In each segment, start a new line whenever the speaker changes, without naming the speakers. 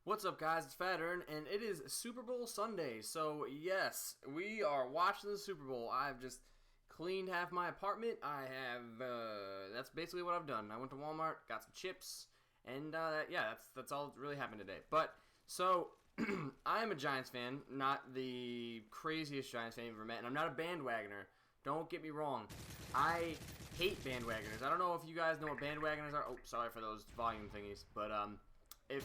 What's up, guys? It's Fat Ern, and it is Super Bowl Sunday. So, yes, we are watching the Super Bowl. I've just cleaned half my apartment. That's basically what I've done. I went to Walmart, got some chips, and, yeah, that's all that really happened today. But, so, I am a Giants fan, not the craziest Giants fan you've ever met, and I'm not a bandwagoner. Don't get me wrong. I hate bandwagoners. I don't know if you guys know what bandwagoners are. Oh, sorry for those volume thingies, but, if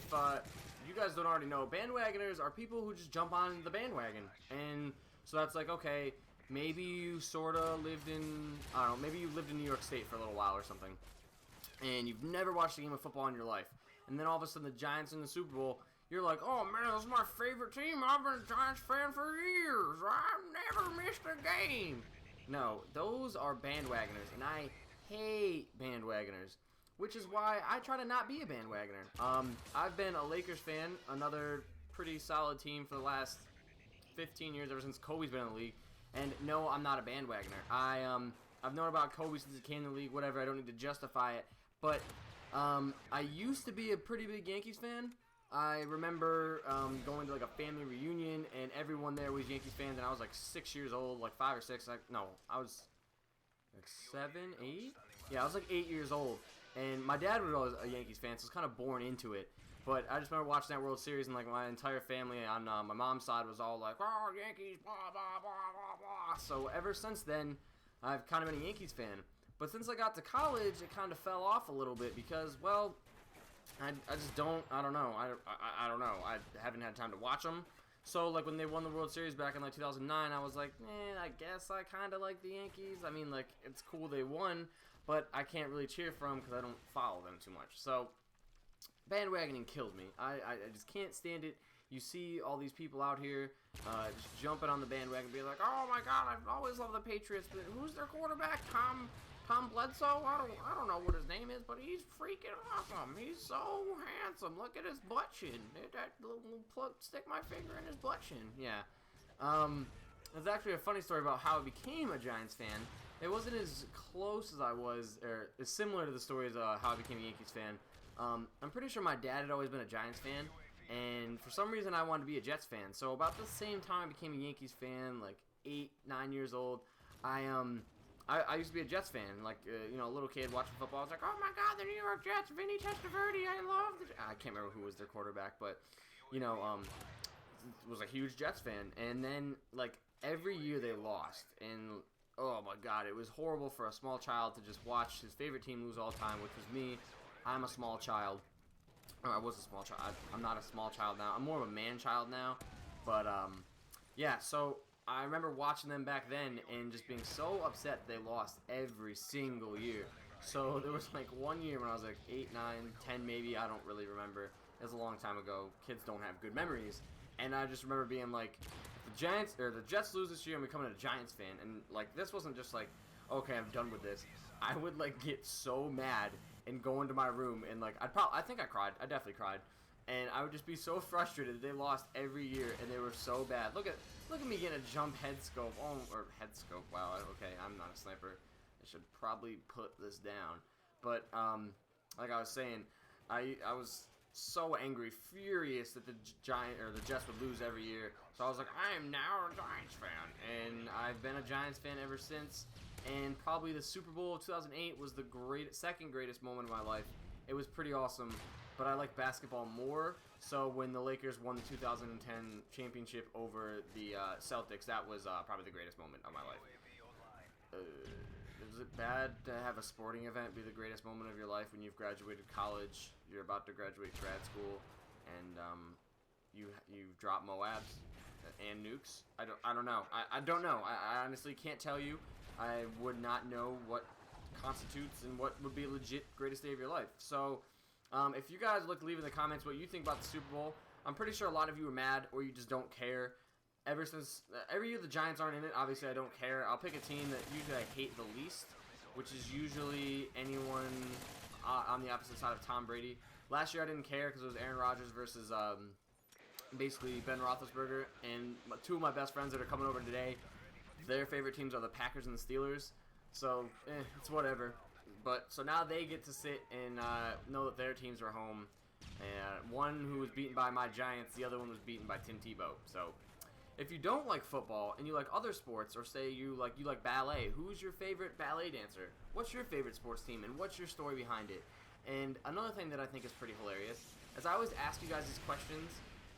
you guys don't already know, bandwagoners are people who just jump on the bandwagon. And so that's like, okay, maybe you sort of lived in, I don't know, maybe you lived in New York State for a little while or something, and you've never watched a game of football in your life. And then all of a sudden the Giants in the Super Bowl, you're like, oh man, this is my favorite team. I've been a Giants fan for years. I've never missed a game. No, those are bandwagoners, and I hate bandwagoners. Which is why I try to not be a bandwagoner. I've been a Lakers fan, another pretty solid team for the last 15 years, ever since Kobe's been in the league. And no, I'm not a bandwagoner. I've known about Kobe since he came in the league, whatever, I don't need to justify it. But I used to be a pretty big Yankees fan. I remember going to like a family reunion, and everyone there was Yankees fans, and I was like 6 years old, like 5 or 6. I was like 7, 8? Yeah, I was like 8 years old. And my dad was always a Yankees fan, so I was kind of born into it. But I just remember watching that World Series, and like my entire family on my mom's side was all like, "Oh, Yankees, blah blah blah blah blah." So ever since then, I've kind of been a Yankees fan. But since I got to college, it kind of fell off a little bit because, well, I just don't. I don't know. I don't know. I haven't had time to watch them. So, like, when they won the World Series back in, like, 2009, I was like, I guess I kind of like the Yankees. I mean, like, it's cool they won, but I can't really cheer for them because I don't follow them too much. So, bandwagoning killed me. I just can't stand it. You see all these people out here just jumping on the bandwagon, being like, oh, my God, I've always loved the Patriots, but who's their quarterback? Tom Bledsoe? I don't know what his name is, but he's freaking awesome. He's so handsome. Look at his butt chin. That little plug, stick my finger in his butt chin. Yeah. There's actually a funny story about how I became a Giants fan. It wasn't as close as I was, or as similar to the story as how I became a Yankees fan. I'm pretty sure my dad had always been a Giants fan, and for some reason I wanted to be a Jets fan. So about the same time I became a Yankees fan, like 8, 9 years old, I used to be a Jets fan, like, a little kid watching football. I was like, oh my God, the New York Jets, Vinny Testaverde, I love the I can't remember who was their quarterback, but, was a huge Jets fan. And then, like, every year they lost, and, oh my God, it was horrible for a small child to just watch his favorite team lose all the time, which was me. I'm a small child. Or I was a small child. I'm not a small child now. I'm more of a man-child now. But, yeah, so I remember watching them back then and just being so upset they lost every single year. So there was like one year when I was like 8, 9, 10 maybe, I don't really remember. It was a long time ago. Kids don't have good memories. And I just remember being like, if the Jets lose this year, I'm becoming a Giants fan. And like this wasn't just like, okay, I'm done with this. I would like get so mad and go into my room and like I think I cried. I definitely cried. And I would just be so frustrated that they lost every year and they were so bad. Look at me getting a jump head scope. Oh, or head scope. Wow. Okay, I'm not a sniper. I should probably put this down. But like I was saying, I was so angry, furious that the Jets would lose every year. So I was like, I am now a Giants fan, and I've been a Giants fan ever since. And probably the Super Bowl of 2008 was the second greatest moment of my life. It was pretty awesome, but I like basketball more. So when the Lakers won the 2010 championship over the Celtics, that was probably the greatest moment of my life. Is it bad to have a sporting event be the greatest moment of your life when you've graduated college, you're about to graduate grad school, and you've dropped Moabs and nukes? I don't know. I don't know. I honestly can't tell you. I would not know what constitutes and what would be a legit greatest day of your life. So if you guys would like to leave in the comments what you think about the Super Bowl, I'm pretty sure a lot of you are mad or you just don't care. Every year the Giants aren't in it, obviously I don't care. I'll pick a team that usually I hate the least, which is usually anyone on the opposite side of Tom Brady. Last year I didn't care because it was Aaron Rodgers versus basically Ben Roethlisberger, and two of my best friends that are coming over today, their favorite teams are the Packers and the Steelers. So, it's whatever. But so now they get to sit and know that their teams are home. And one who was beaten by my Giants, the other one was beaten by Tim Tebow. So, if you don't like football and you like other sports, or say you like ballet, who's your favorite ballet dancer? What's your favorite sports team, and what's your story behind it? And another thing that I think is pretty hilarious is I always ask you guys these questions,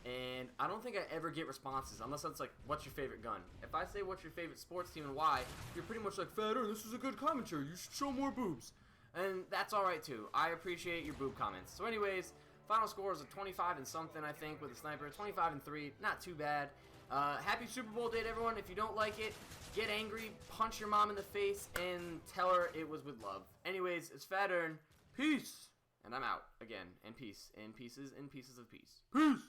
and I don't think I ever get responses unless it's like, what's your favorite gun? If I say what's your favorite sports team and why, you're pretty much like, Fatter, this is a good commentary. You should show more boobs. And that's alright too. I appreciate your boob comments. So anyways, final score is a 25 and something, I think, with a sniper. 25 and 3, not too bad. Happy Super Bowl day to everyone. If you don't like it, get angry, punch your mom in the face, and tell her it was with love. Anyways, it's Fatter. Peace! And I'm out again. And peace. And pieces of peace. Peace!